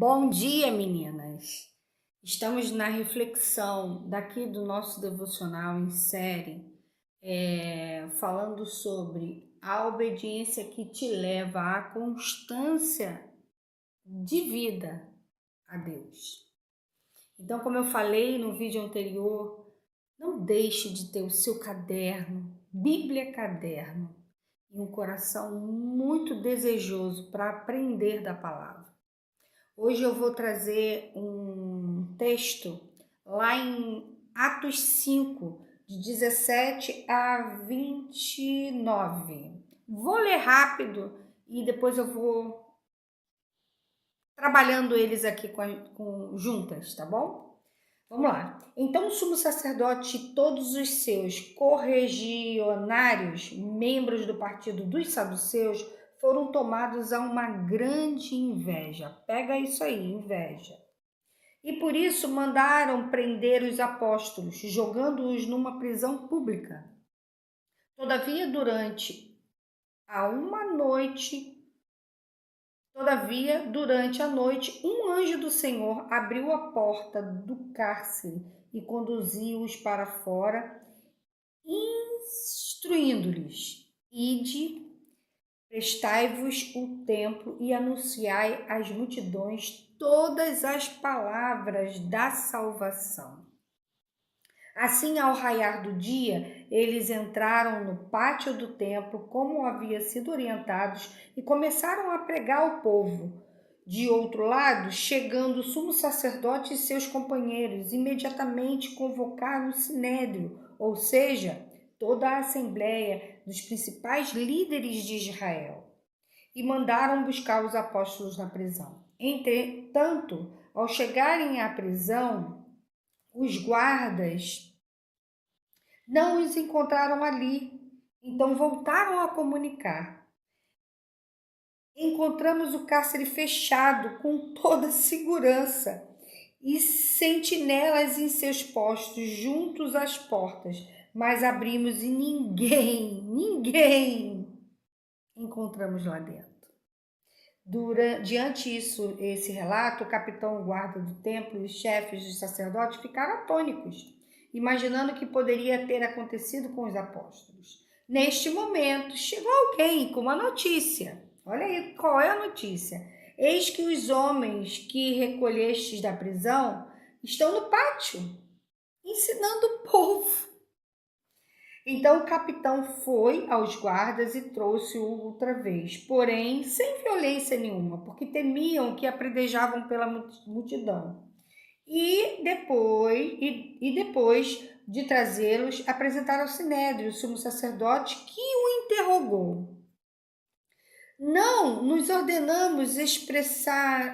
Bom dia, meninas! Estamos na reflexão daqui do nosso devocional em série, falando sobre a obediência que te leva à constância de vida a Deus. Então, como eu falei no vídeo anterior, não deixe de ter o seu caderno, Bíblia Caderno, e um coração muito desejoso para aprender da palavra. Hoje eu vou trazer um texto lá em Atos 5, de 17 a 29. Vou ler rápido e depois eu vou trabalhando eles aqui juntas, tá bom? Vamos lá. Então o sumo sacerdote e todos os seus correligionários, membros do partido dos saduceus, foram tomados a uma grande inveja. Pega isso aí, inveja. E por isso mandaram prender os apóstolos, jogando-os numa prisão pública. Todavia, durante a noite, um anjo do Senhor abriu a porta do cárcere e conduziu-os para fora, instruindo-lhes: Ide, prestai-vos o templo e anunciai às multidões todas as palavras da salvação. Assim, ao raiar do dia, eles entraram no pátio do templo, como havia sido orientados, e começaram a pregar ao povo. De outro lado, chegando o sumo sacerdote e seus companheiros, imediatamente convocaram o sinédrio, ou seja, toda a assembleia dos principais líderes de Israel, e mandaram buscar os apóstolos na prisão. Entretanto, ao chegarem à prisão, os guardas não os encontraram ali, então voltaram a comunicar: encontramos o cárcere fechado com toda segurança e sentinelas em seus postos juntos às portas, mas abrimos e ninguém encontramos lá dentro. Diante esse relato, o capitão guarda do templo e os chefes dos sacerdotes ficaram atônicos, imaginando o que poderia ter acontecido com os apóstolos. Neste momento, chegou alguém com uma notícia. Olha aí, qual é a notícia? Eis que os homens que recolhestes da prisão estão no pátio, ensinando o povo. Então o capitão foi aos guardas e trouxe-o outra vez, porém sem violência nenhuma, porque temiam que apredejavam pela multidão. E depois de trazê-los, apresentaram ao sinédrio, o sumo sacerdote, que o interrogou: não nos ordenamos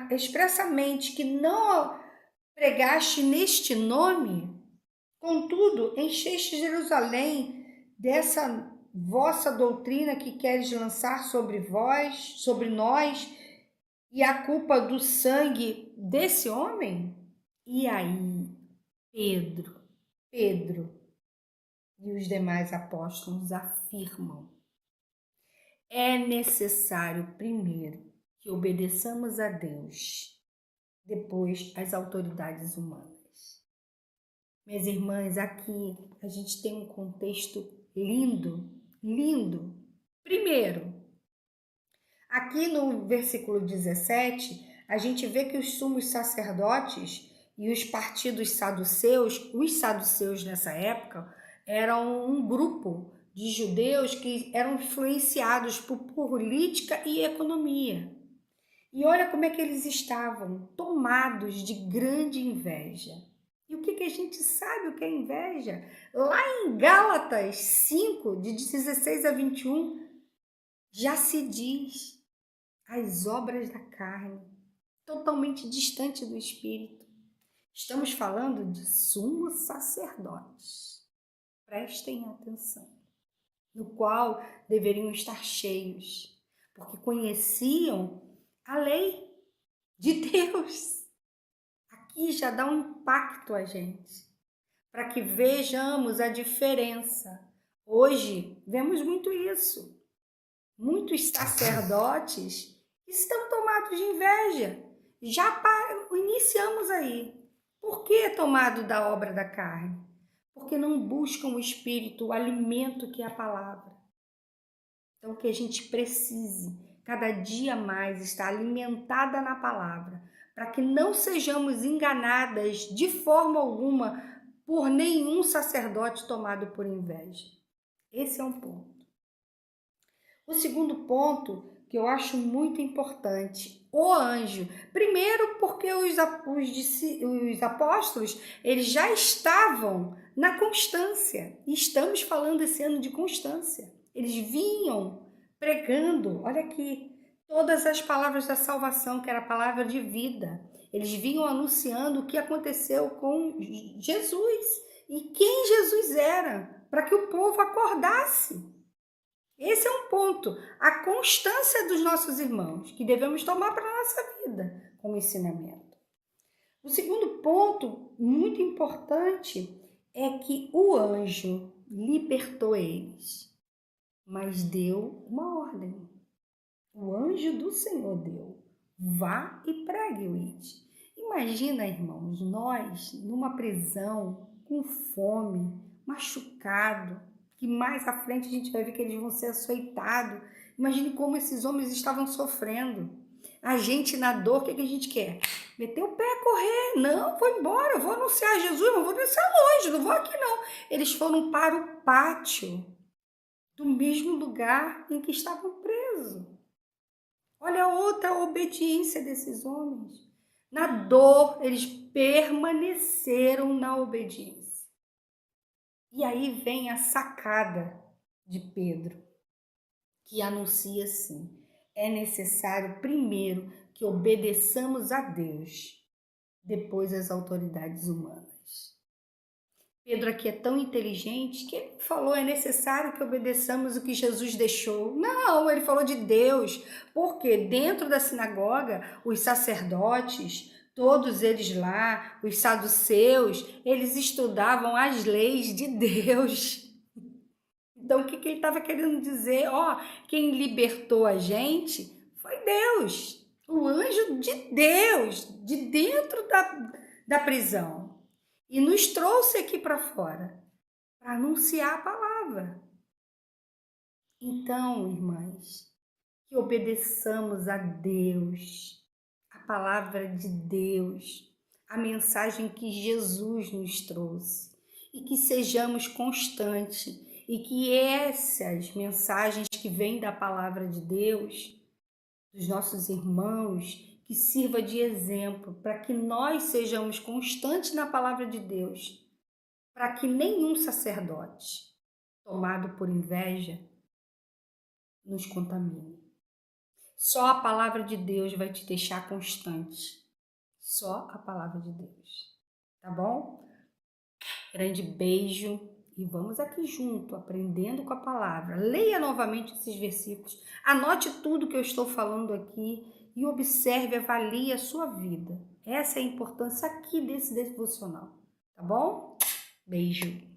expressamente que não pregaste neste nome? Contudo, encheste Jerusalém dessa vossa doutrina que queres lançar sobre nós, e a culpa do sangue desse homem? E aí, Pedro e os demais apóstolos afirmam: é necessário primeiro que obedeçamos a Deus, depois às autoridades humanas. Minhas irmãs, aqui a gente tem um contexto lindo. Primeiro, aqui no versículo 17, a gente vê que os sumos sacerdotes e os partidos saduceus, os saduceus nessa época, eram um grupo de judeus que eram influenciados por política e economia. E olha como é que eles estavam, tomados de grande inveja. E o que a gente sabe o que é inveja? Lá em Gálatas 5, de 16 a 21, já se diz as obras da carne, totalmente distante do espírito. Estamos falando de sumos sacerdotes. Prestem atenção. No qual deveriam estar cheios, porque conheciam a lei de Deus. Aqui já dá um impacto a gente, para que vejamos a diferença. Hoje, vemos muito isso. Muitos sacerdotes estão tomados de inveja. Já iniciamos aí. Por que é tomado da obra da carne? Porque não buscam o Espírito, o alimento que é a palavra. Então, que a gente precise, cada dia mais, estar alimentada na palavra, para que não sejamos enganadas de forma alguma por nenhum sacerdote tomado por inveja. Esse é um ponto. O segundo ponto que eu acho muito importante, o anjo. Primeiro porque os apóstolos, eles já estavam na constância. E estamos falando esse ano de constância. Eles vinham pregando, olha aqui, todas as palavras da salvação, que era a palavra de vida. Eles vinham anunciando o que aconteceu com Jesus e quem Jesus era, para que o povo acordasse. Esse é um ponto, a constância dos nossos irmãos, que devemos tomar para a nossa vida como ensinamento. O segundo ponto, muito importante, é que o anjo libertou eles, mas deu uma ordem. O anjo do Senhor deu, vá e pregue o ide. Imagina, irmãos, nós numa prisão, com fome, machucado, que mais à frente a gente vai ver que eles vão ser açoitados. Imagine como esses homens estavam sofrendo. A gente na dor, o que a gente quer? Meter o pé, correr. Não, vou embora, eu vou anunciar Jesus, mas vou anunciar longe, não vou aqui não. Eles foram para o pátio do mesmo lugar em que estavam presos. Olha a outra obediência desses homens. Na dor, eles permaneceram na obediência. E aí vem a sacada de Pedro, que anuncia assim: é necessário primeiro que obedeçamos a Deus, depois às autoridades humanas. Pedro aqui é tão inteligente que ele falou: é necessário que obedeçamos o que Jesus deixou. Não, ele falou de Deus, porque dentro da sinagoga, os sacerdotes, todos eles lá, os saduceus, eles estudavam as leis de Deus. Então, o que ele estava querendo dizer? Quem libertou a gente foi Deus, o anjo de Deus, de dentro da prisão. E nos trouxe aqui para fora, para anunciar a palavra. Então, irmãs, que obedeçamos a Deus, a palavra de Deus, a mensagem que Jesus nos trouxe, e que sejamos constantes, e que essas mensagens que vêm da palavra de Deus, dos nossos irmãos, que sirva de exemplo para que nós sejamos constantes na palavra de Deus, para que nenhum sacerdote tomado por inveja nos contamine. Só a palavra de Deus vai te deixar constante. Só a palavra de Deus. Tá bom? Grande beijo e vamos aqui junto, aprendendo com a palavra. Leia novamente esses versículos, anote tudo que eu estou falando aqui e observe, avalie a sua vida. Essa é a importância aqui desse devocional, tá bom? Beijo!